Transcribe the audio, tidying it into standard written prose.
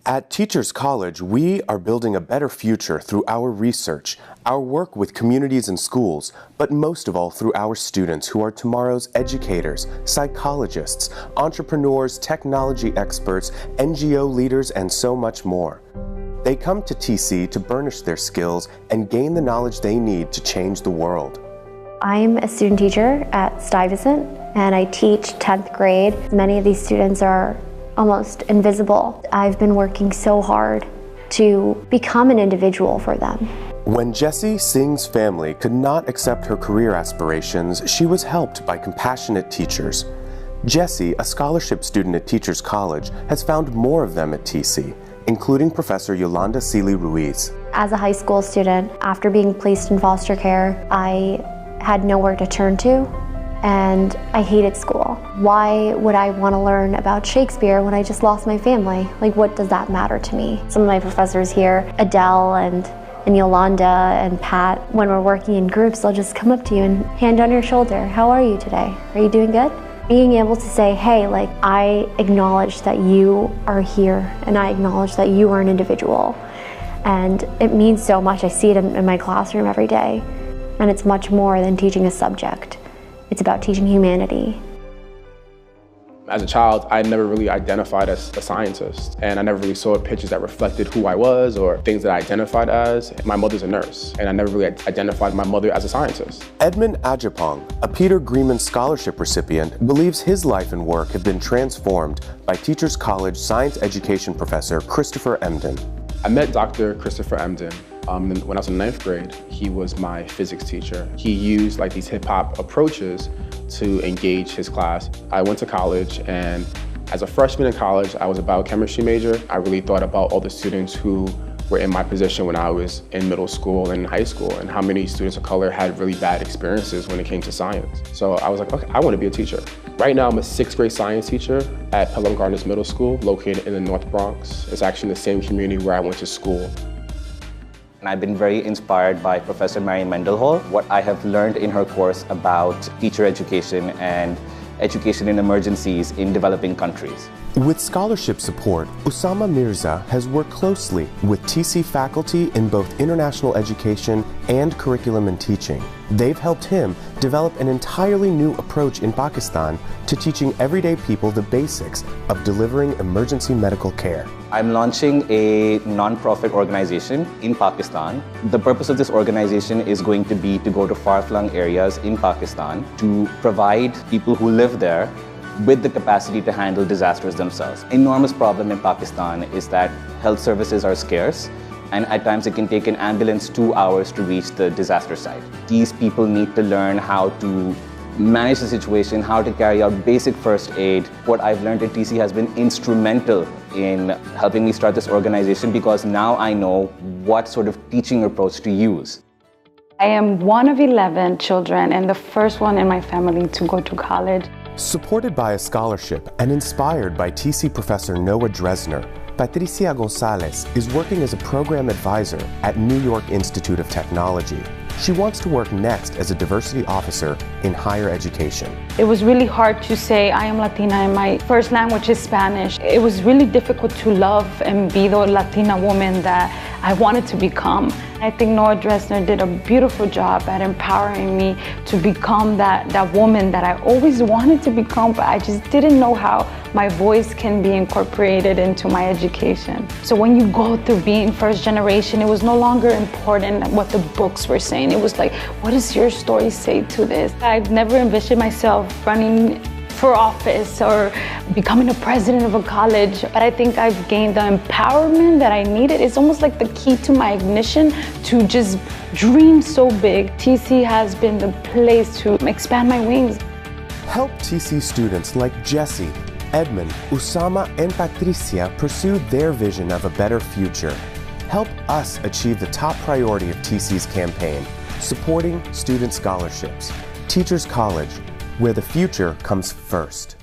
At Teachers College, we are building a better future through our research, our work with communities and schools, but most of all through our students who are tomorrow's educators, psychologists, entrepreneurs, technology experts, NGO leaders, and so much more. They come to TC to burnish their skills and gain the knowledge they need to change the world. I'm a student teacher at Stuyvesant, and I teach 10th grade. Many of these students are almost invisible. I've been working so hard to become an individual for them. When Jessie Singh's family could not accept her career aspirations, she was helped by compassionate teachers. Jessie, a scholarship student at Teachers College, has found more of them at TC, including Professor Yolanda Seeley Ruiz. As a high school student, after being placed in foster care, I had nowhere to turn to, and I hated school. Why would I want to learn about Shakespeare when I just lost my family? Like, what does that matter to me? Some of my professors here, Adele and Yolanda and Pat, when we're working in groups, they'll just come up to you and hand on your shoulder. How are you today? Are you doing good? Being able to say, hey, like, I acknowledge that you are here, and I acknowledge that you are an individual. And it means so much. I see it in my classroom every day. And it's much more than teaching a subject. It's about teaching humanity. As a child, I never really identified as a scientist, and I never really saw pictures that reflected who I was or things that I identified as. My mother's a nurse, and I never really identified my mother as a scientist. Edmund Ajapong, a Peter Greenman Scholarship recipient, believes his life and work have been transformed by Teachers College science education professor Christopher Emden. I met Dr. Christopher Emden when I was in 9th grade. He was my physics teacher. He used like these hip-hop approaches to engage his class. I went to college, and as a freshman in college, I was a biochemistry major. I really thought about all the students who were in my position when I was in middle school and high school, and how many students of color had really bad experiences when it came to science. So I was like, okay, I want to be a teacher. Right now, I'm a 6th grade science teacher at Pelham Gardens Middle School, located in the North Bronx. It's actually in the same community where I went to school. And I've been very inspired by Professor Mary Mendenhall, what I have learned in her course about teacher education and education in emergencies in developing countries. With scholarship support, Usama Mirza has worked closely with TC faculty in both international education and curriculum and teaching. They've helped him develop an entirely new approach in Pakistan to teaching everyday people the basics of delivering emergency medical care. I'm launching a non-profit organization in Pakistan. The purpose of this organization is going to be to go to far-flung areas in Pakistan to provide people who live there with the capacity to handle disasters themselves. Enormous problem in Pakistan is that health services are scarce, and at times it can take an ambulance 2 hours to reach the disaster site. These people need to learn how to manage the situation, how to carry out basic first aid. What I've learned at TC has been instrumental in helping me start this organization, because now I know what sort of teaching approach to use. I am one of 11 children and the first one in my family to go to college. Supported by a scholarship and inspired by TC professor Noah Dresner, Patricia Gonzalez is working as a program advisor at New York Institute of Technology. She wants to work next as a diversity officer in higher education. It was really hard to say I am Latina and my first language is Spanish. It was really difficult to love and be the Latina woman that I wanted to become. I think Noah Dresner did a beautiful job at empowering me to become that woman that I always wanted to become, but I just didn't know how my voice can be incorporated into my education. So when you go through being first generation, it was no longer important what the books were saying. It was like, what does your story say to this? I've never envisioned myself running for office or becoming a president of a college, but I think I've gained the empowerment that I needed. It's almost like the key to my ignition to just dream so big. TC has been the place to expand my wings. Help TC students like Jessie, Edmund, Usama, and Patricia pursue their vision of a better future. Help us achieve the top priority of TC's campaign, supporting student scholarships. Teachers College, where the future comes first.